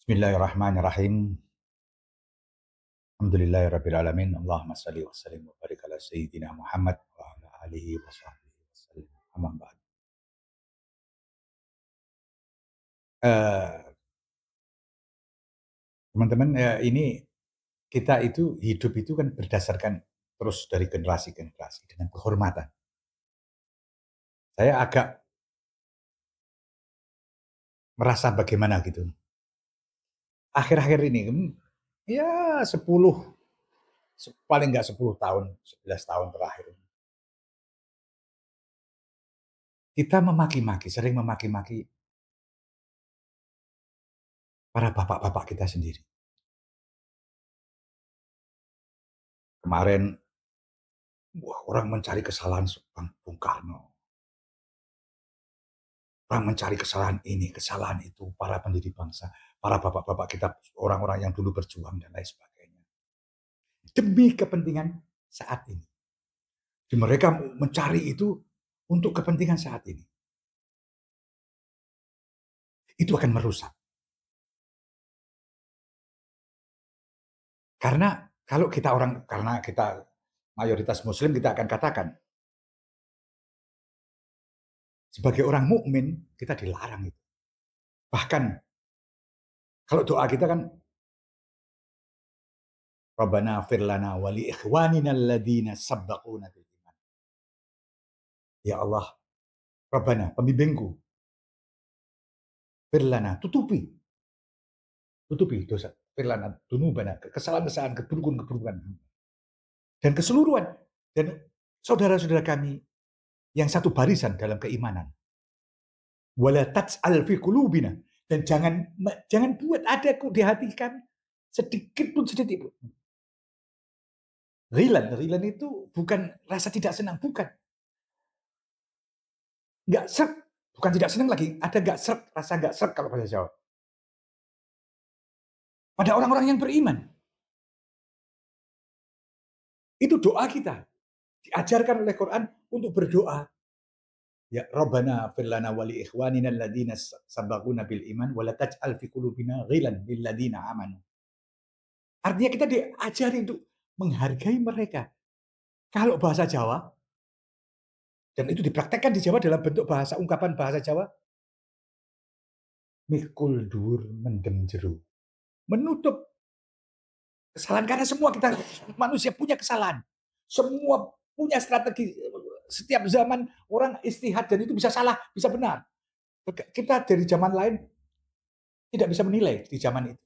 Bismillahirrahmanirrahim. Alhamdulillahirabbil alamin. Allahumma shalli wa sallim wa barik ala sayyidina Muhammad wa ala alihi wa sahbihi wasallam. Amma ba'd. Eh, Teman-teman, ini kita itu hidup itu kan berdasarkan terus dari generasi ke generasi dengan kehormatan. Saya agak merasa bagaimana gitu. Akhir-akhir ini, ya 10, paling nggak 10 tahun, 11 tahun terakhir. Kita memaki-maki, sering memaki-maki para bapak-bapak kita sendiri. Kemarin, wah, orang mencari kesalahan Bung Karno. Orang mencari kesalahan ini, kesalahan itu, para pendiri bangsa, para bapak-bapak kita, orang-orang yang dulu berjuang dan lain sebagainya. Demi kepentingan saat ini. Jadi mereka mencari itu untuk kepentingan saat ini. Itu akan merusak. Karena kalau kita karena kita mayoritas Muslim, kita akan katakan, sebagai orang mukmin kita dilarang itu. Bahkan kalau doa kita kan, Rabbana fir lana wa li ikhwanina alladhina sabbaquna bil iman. Ya Allah, Rabbana, pembimbingku, firlana, tutupi dosa, firlana, dunubana, kesalahan-kesalahan, keburukan-keburukan, dan keseluruhan, dan saudara-saudara kami yang satu barisan dalam keimanan. Wala taj'al fi qulubina, dan jangan buat ada di hati kami sedikit pun, sedikit pun. Rilan itu bukan rasa tidak senang, bukan. Nggak serk, bukan tidak senang lagi, ada nggak serk, rasa nggak serk kalau bahasa Jawa. Pada orang-orang yang beriman. Itu doa kita. Diajarkan oleh Quran untuk berdoa. Ya Rabbana fir lana wa li ikhwanina alladziina sabaquna bil iman wa la taj'al fi qulubina ghilan lil ladzina amanu. Artinya kita diajari untuk menghargai mereka. Kalau bahasa Jawa, dan itu dipraktekkan di Jawa dalam bentuk bahasa ungkapan bahasa Jawa, mikul dur mendem jeru. Menutup kesalahan, karena semua kita manusia punya kesalahan. Semua punya strategi. Setiap zaman orang istihad dan itu bisa salah, bisa benar. Kita dari zaman lain tidak bisa menilai di zaman itu.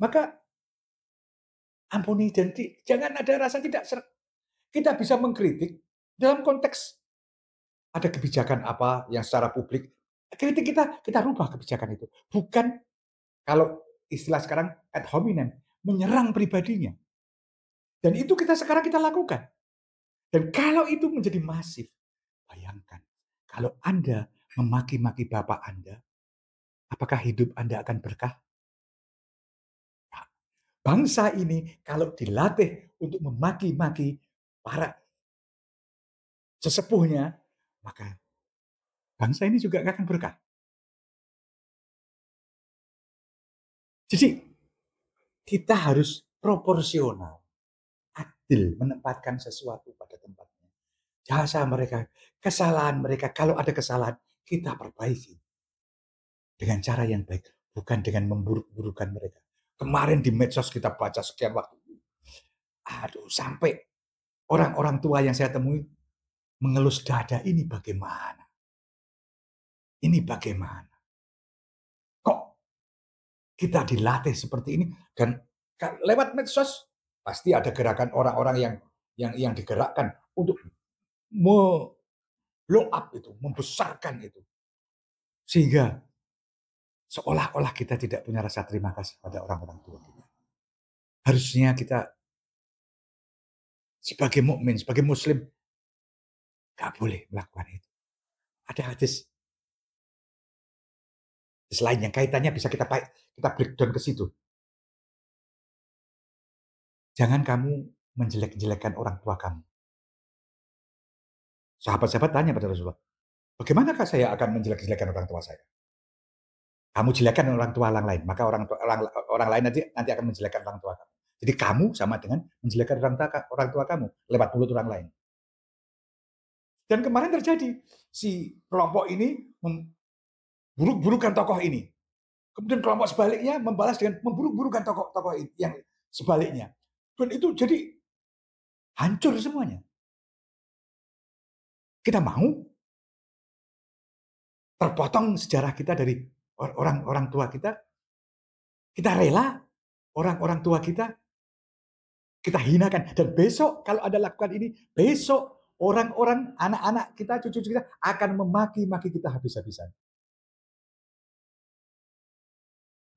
Maka ampuni dan jangan ada rasa tidak serk. Kita bisa mengkritik dalam konteks ada kebijakan apa yang secara publik, kritik kita rubah kebijakan itu. Bukan kalau istilah sekarang ad hominem, menyerang pribadinya. Dan itu sekarang kita lakukan. Dan kalau itu menjadi masif, bayangkan kalau Anda memaki-maki bapak Anda, apakah hidup Anda akan berkah? Bangsa ini kalau dilatih untuk memaki-maki para sesepuhnya, maka bangsa ini juga akan berkah. Jadi kita harus proporsional, adil, menempatkan sesuatu pada tempatnya. Jasa mereka, kesalahan mereka, kalau ada kesalahan, kita perbaiki dengan cara yang baik, bukan dengan memburuk-burukan mereka. Kemarin di medsos kita baca sekian waktu, aduh, sampai orang-orang tua yang saya temui mengelus dada, ini bagaimana? Ini bagaimana? Kok kita dilatih seperti ini? Dan lewat medsos pasti ada gerakan orang-orang yang digerakkan untuk blow up itu, membesarkan itu. Sehingga seolah-olah kita tidak punya rasa terima kasih pada orang-orang tua kita. Harusnya kita sebagai mukmin, sebagai muslim, nggak boleh melakukan itu. Ada hadis lain yang kaitannya bisa kita breakdown ke situ. Jangan kamu menjelek-jelekan orang tua kamu. Sahabat-sahabat tanya pada Rasulullah, bagaimanakah saya akan menjelek-jelekan orang tua saya? Kamu jelekkan orang tua orang lain, maka orang lain nanti akan menjelekkan orang tua kamu. Jadi kamu sama dengan menjelekkan orang tua kamu lewat mulut orang lain. Dan kemarin terjadi, si kelompok ini memburuk-burukan tokoh ini. Kemudian kelompok sebaliknya membalas dengan memburuk-burukan tokoh yang sebaliknya. Dan itu jadi hancur semuanya. Kita mau terpotong sejarah kita dari orang tua kita, kita rela orang tua kita hinakan. Dan besok kalau ada lakukan ini, besok orang-orang, anak-anak kita, cucu kita akan memaki-maki kita habis-habisan.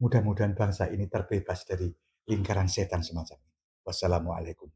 Mudah-mudahan bangsa ini terbebas dari lingkaran setan semacam ini. Wassalamualaikum.